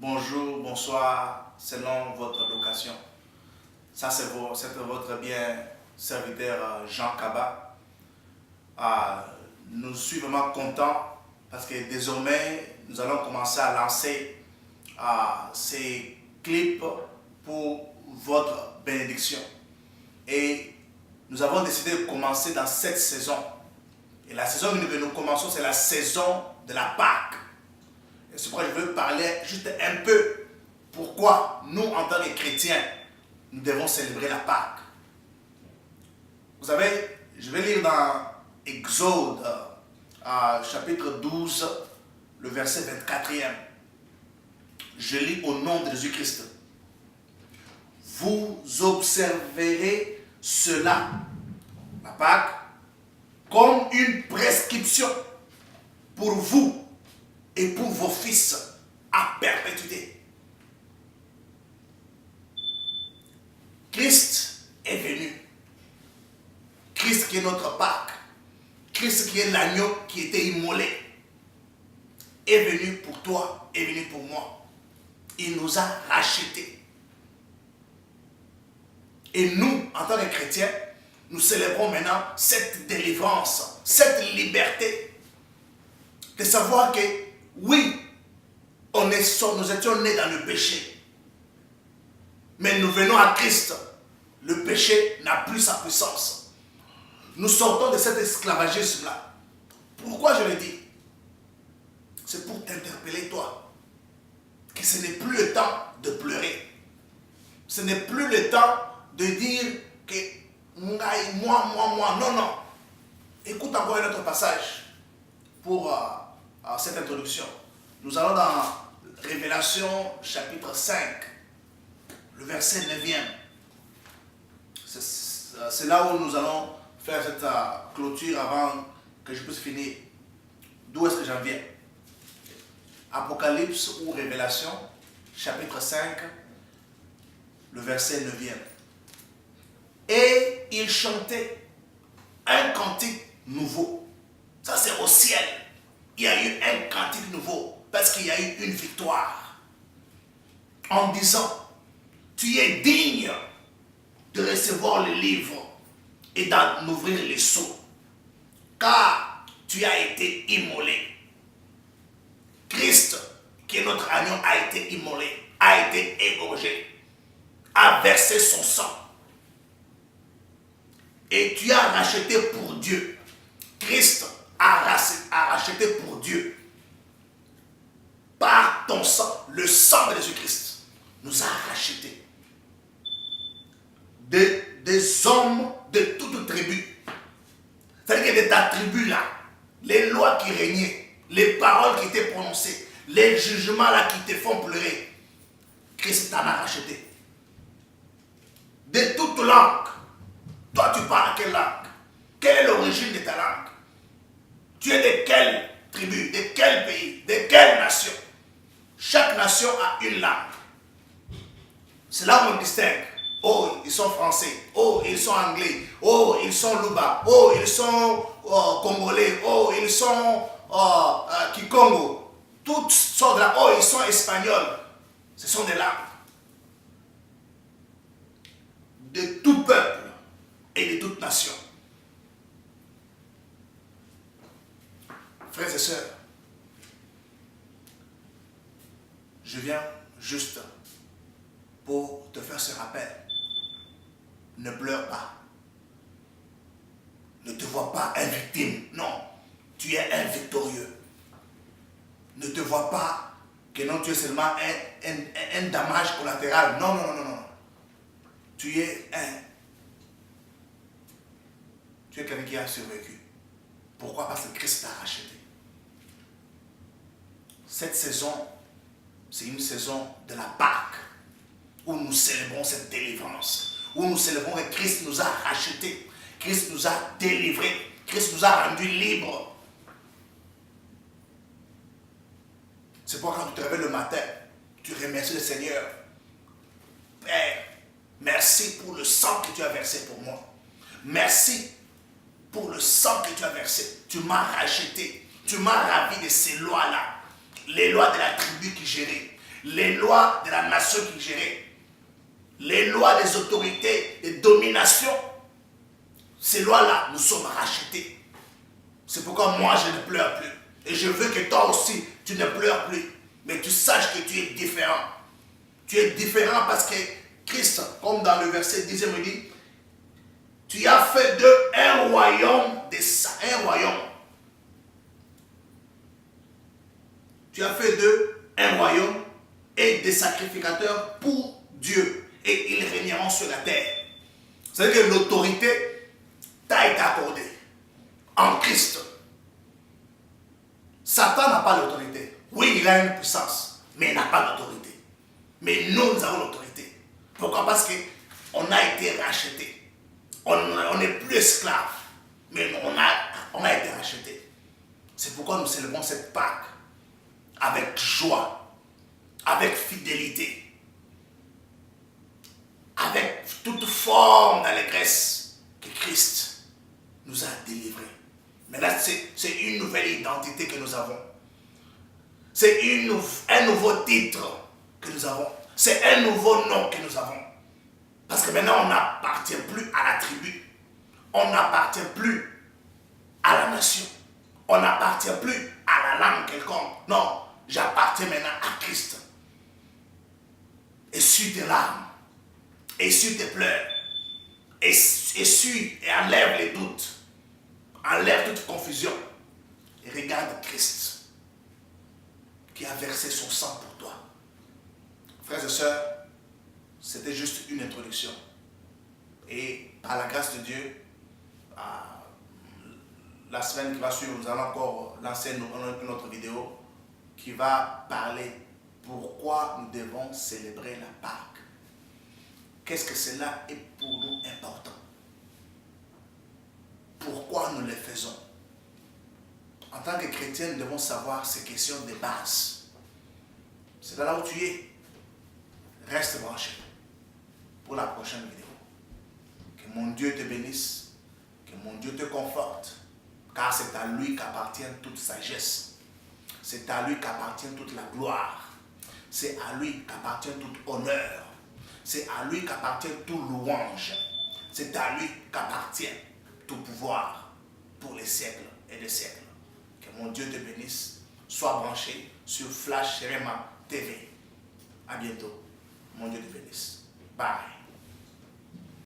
bonjour, bonsoir, selon votre location. Ça, c'est votre bien serviteur Jean Kaba. Nous sommes vraiment contents parce que désormais, nous allons commencer à lancer ces clips pour votre bénédiction. Et nous avons décidé de commencer dans cette saison. Et la saison que nous commençons, c'est la saison de la Pâque. Et c'est pourquoi je veux parler juste un peu pourquoi nous, en tant que chrétiens, nous devons célébrer la Pâque. Vous savez, je vais lire dans Exode, chapitre 12, le verset 24e. Je lis au nom de Jésus-Christ. Vous observerez cela, la Pâque, comme une prescription pour vous et pour vos fils à perpétuité. Christ est venu. Christ qui est notre Pâque. Christ qui est l'agneau qui était immolé. Est venu pour toi, est venu pour moi. Il nous a rachetés. Et nous, en tant que chrétiens, nous célébrons maintenant cette délivrance, cette liberté de savoir que oui, nous étions nés dans le péché. Mais nous venons à Christ. Le péché n'a plus sa puissance. Nous sortons de cet esclavagisme-là. Pourquoi je le dis? C'est pour t'interpeller, toi, que ce n'est plus le temps de pleurer. Ce n'est plus le temps de dire que moi. Non, non. Écoute encore un autre passage pour cette introduction. Nous allons dans Révélation chapitre 5, le verset 9e. C'est là où nous allons faire cette clôture avant que je puisse finir. D'où est-ce que j'en viens? Apocalypse ou Révélation chapitre 5, le verset 9e. Et il chantait un cantique nouveau. Ça, c'est au ciel. Il y a eu un cantique nouveau parce qu'il y a eu une victoire. En disant, tu es digne de recevoir le livre et d'en ouvrir les sceaux, car tu as été immolé. Christ, qui est notre agneau, a été immolé, a été égorgé, a versé son sang. Et tu as racheté pour Dieu. Christ a racheté pour Dieu. Par ton sang, le sang de Jésus-Christ nous a rachetés. Des hommes de toute tribu. C'est-à-dire que de ta tribu là, les lois qui régnaient, les paroles qui étaient prononcées, les jugements là qui te font pleurer, Christ t'en a racheté. De toute langue. Toi, tu parles quelle langue? Quelle est l'origine de ta langue? Tu es de quelle tribu? De quel pays? De quelle nation? Chaque nation a une langue. C'est là où on distingue. Oh, ils sont français. Oh, ils sont anglais. Oh, ils sont louba. Oh, ils sont congolais. Oh, ils sont kikongo. Toutes sortes de langues. Oh, ils sont espagnols. Ce sont des langues. De tout peuple et de toute nation. Frères et sœurs, je viens juste pour te faire ce rappel. Ne pleure pas. Ne te vois pas un victime. Non, tu es un victorieux. Ne te vois pas que non, tu es seulement un dommage collatéral. Non, non, non, non. Tu es quelqu'un qui a survécu. Pourquoi? Parce que Christ t'a racheté. Cette saison, c'est une saison de la Pâque, où nous célébrons cette délivrance, où nous célébrons que Christ nous a rachetés, Christ nous a délivrés, Christ nous a rendus libres. C'est pourquoi quand tu te réveilles le matin, tu remercies le Seigneur. Père, merci pour le sang que tu as versé pour moi. Merci pour le sang que tu as versé. Tu m'as racheté. Tu m'as ravi de ces lois-là. Les lois de la tribu qui gérait. les lois de la nation qui gérait, les lois des autorités, des dominations. Ces lois-là, nous sommes rachetés. C'est pourquoi moi, je ne pleure plus. Et je veux que toi aussi, tu ne pleures plus. Mais tu saches que tu es différent. Tu es différent parce que Christ, comme dans le verset 10, il dit, tu as fait d'eux un royaume un royaume. Tu as fait d'eux un royaume et des sacrificateurs pour Dieu. Et ils régneront sur la terre. C'est-à-dire que l'autorité t'a été accordée en Christ. Satan n'a pas l'autorité. Oui, il a une puissance, mais il n'a pas l'autorité. Mais nous avons l'autorité. Pourquoi? Parce qu'on a été rachetés. On n'est plus esclaves, mais on a été rachetés. C'est pourquoi nous célébrons cette Pâque avec joie, avec fidélité, avec toute forme d'allégresse que Christ nous a délivrés. Maintenant, c'est une nouvelle identité que nous avons. C'est un nouveau titre que nous avons. C'est un nouveau nom que nous avons. Parce que maintenant, on n'appartient plus à la tribu. On n'appartient plus à la nation. On n'appartient plus à la langue quelconque. Non, j'appartiens maintenant à Christ. Essuie tes larmes. Essuie tes pleurs. Essuie et enlève les doutes. Enlève toute confusion. Et regarde Christ qui a versé son sang pour toi. Frères et sœurs, c'était juste une introduction. Et par la grâce de Dieu, la semaine qui va suivre, nous allons encore lancer une autre vidéo qui va parler pourquoi nous devons célébrer la Pâque. Qu'est-ce que cela est pour nous important? Pourquoi nous le faisons? En tant que chrétiens, nous devons savoir ces questions de base. C'est là où tu es. Reste branché pour la prochaine vidéo. Que mon Dieu te bénisse, que mon Dieu te conforte, car c'est à lui qu'appartient toute sagesse. C'est à lui qu'appartient toute la gloire. C'est à lui qu'appartient tout honneur. C'est à lui qu'appartient tout louange. C'est à lui qu'appartient tout pouvoir pour les siècles et des siècles. Que mon Dieu te bénisse. Sois branché sur Flash Rema TV. À bientôt. Mon Dieu te bénisse. Bye.